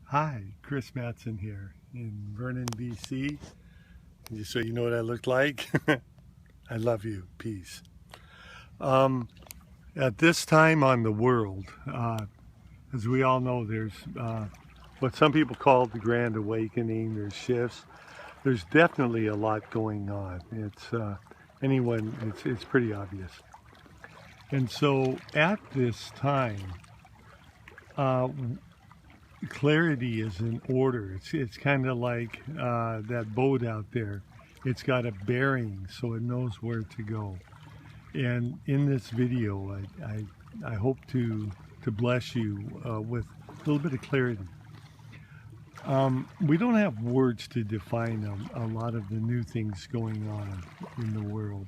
Hi, Chris Matson here in Vernon, BC. Just so you know what I look like, I love you. Peace. Um, at this time on the world, as we all know, there's what some people call the Grand Awakening. There's shifts. There's definitely a lot going on. It's pretty obvious. And so at this time, uh, clarity is in order. It's kind of like that boat out there. It's got a bearing, so it knows where to go. And in this video, I hope to bless you with a little bit of clarity. We don't have words to define a lot of the new things going on in the world,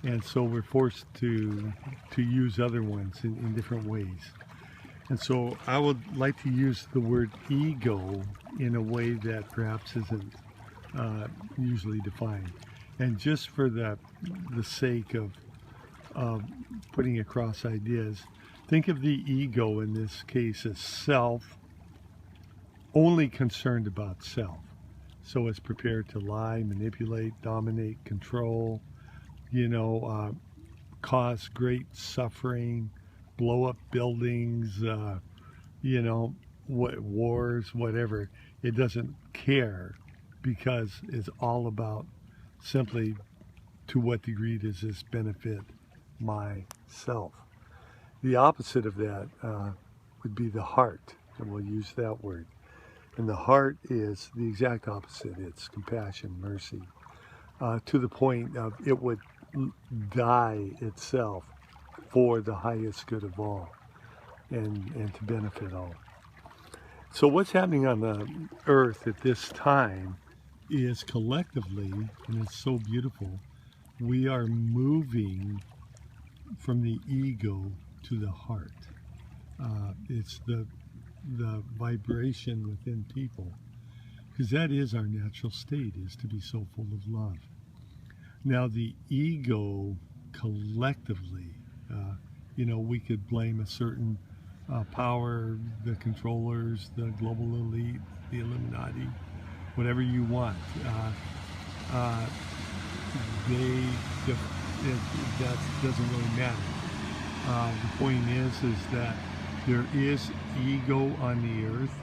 and so we're forced to use other ones in different ways. And so I would like to use the word ego in a way that perhaps isn't usually defined. And just for the sake of putting across ideas, think of the ego in this case as self, only concerned about self. So it's prepared to lie, manipulate, dominate, control, cause great suffering, blow up buildings, wars, whatever. It doesn't care because it's all about simply to what degree does this benefit myself. The opposite of that would be the heart, and we'll use that word. And the heart is the exact opposite. It's compassion, mercy, to the point of it would die itself for the highest good of all and to benefit all. So what's happening on the earth at this time is collectively, and it's so beautiful, we are moving from the ego to the heart. It's the vibration within people, because that is our natural state, is to be so full of love. Now the ego collectively, we could blame a certain power, the controllers, the global elite, the Illuminati, whatever you want. Uh, that doesn't really matter. The point is that there is ego on the earth,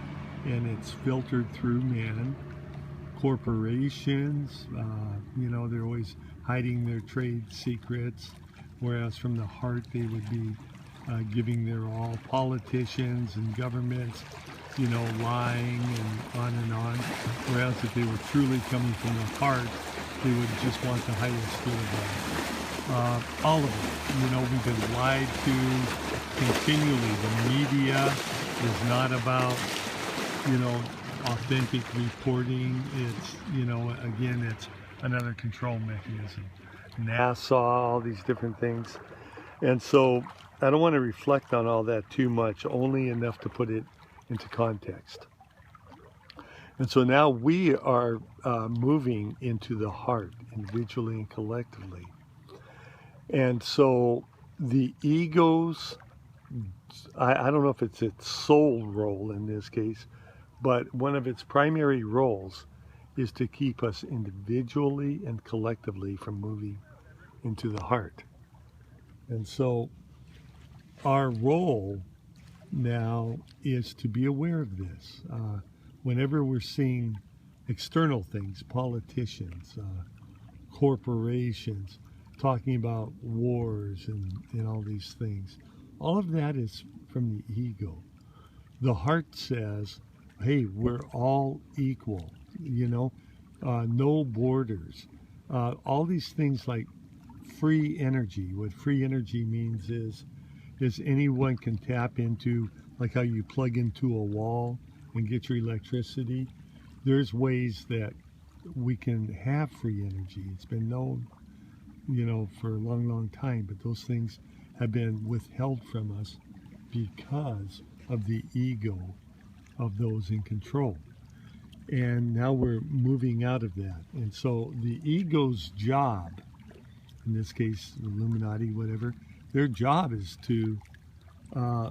and it's filtered through man. Corporations, they're always hiding their trade secrets, whereas from the heart they would be giving their all. Politicians and governments, lying and on, whereas if they were truly coming from the heart, they would just want the highest good of all. All of it, we've been lied to continually. The media is not about, authentic reporting. It's, again, it's another control mechanism. NASA, all these different things. And so I don't want to reflect on all that too much, only enough to put it into context. And so now we are moving into the heart, individually and collectively. And so the ego's, I don't know if it's its sole role in this case, but one of its primary roles is to keep us individually and collectively from moving into the heart. And so our role now is to be aware of this. Whenever we're seeing external things, politicians, corporations, talking about wars and all these things, all of that is from the ego. The heart says, hey, we're all equal, no borders. All these things like free energy. What free energy means is anyone can tap into, like how you plug into a wall and get your electricity. There's ways that we can have free energy. It's been known, for a long, long time, but those things have been withheld from us because of the ego of those in control. And now we're moving out of that. And so the ego's job, in this case, Illuminati, whatever, their job is to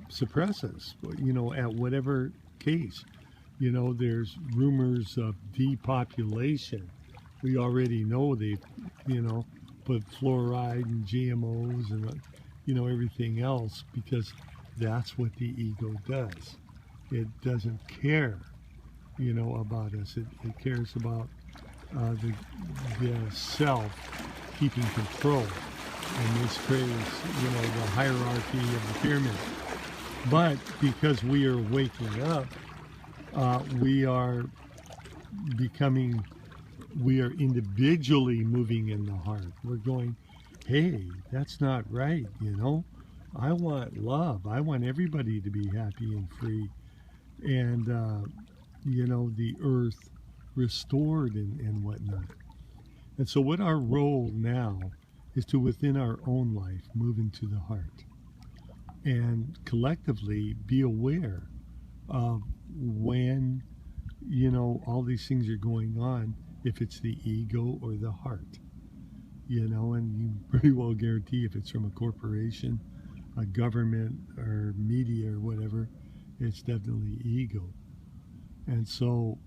suppress us, at whatever case. You know, there's rumors of depopulation. We already know they've, you know, put fluoride and GMOs and, you know, everything else because that's what the ego does. It doesn't care, you know, about us. It cares about the self keeping control. And this creates, you know, the hierarchy of the pyramid. But because we are waking up, we are becoming, we are individually moving in the heart. We're going, hey, that's not right, you know? I want love. I want everybody to be happy and free. And, you know, the earth restored and whatnot. And so what our role now is to, within our own life, move into the heart. And collectively be aware of when, you know, all these things are going on, if it's the ego or the heart, you know, and you pretty well guarantee if it's from a corporation, a government, or media or whatever, it's definitely ego. And so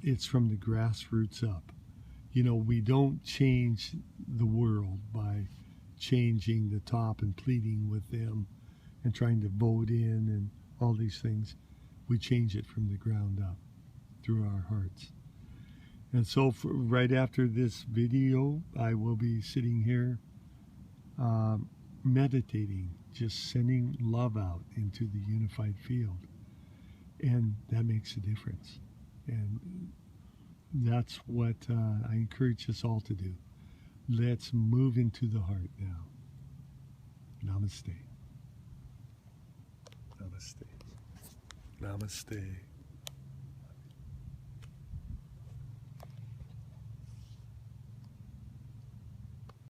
it's from the grassroots up. You know, we don't change the world by changing the top and pleading with them and trying to vote in and all these things. We change it from the ground up through our hearts. And so right after this video, I will be sitting here meditating, just sending love out into the unified field. And that makes a difference. And that's what I encourage us all to do. Let's move into the heart now. Namaste. Namaste. Namaste.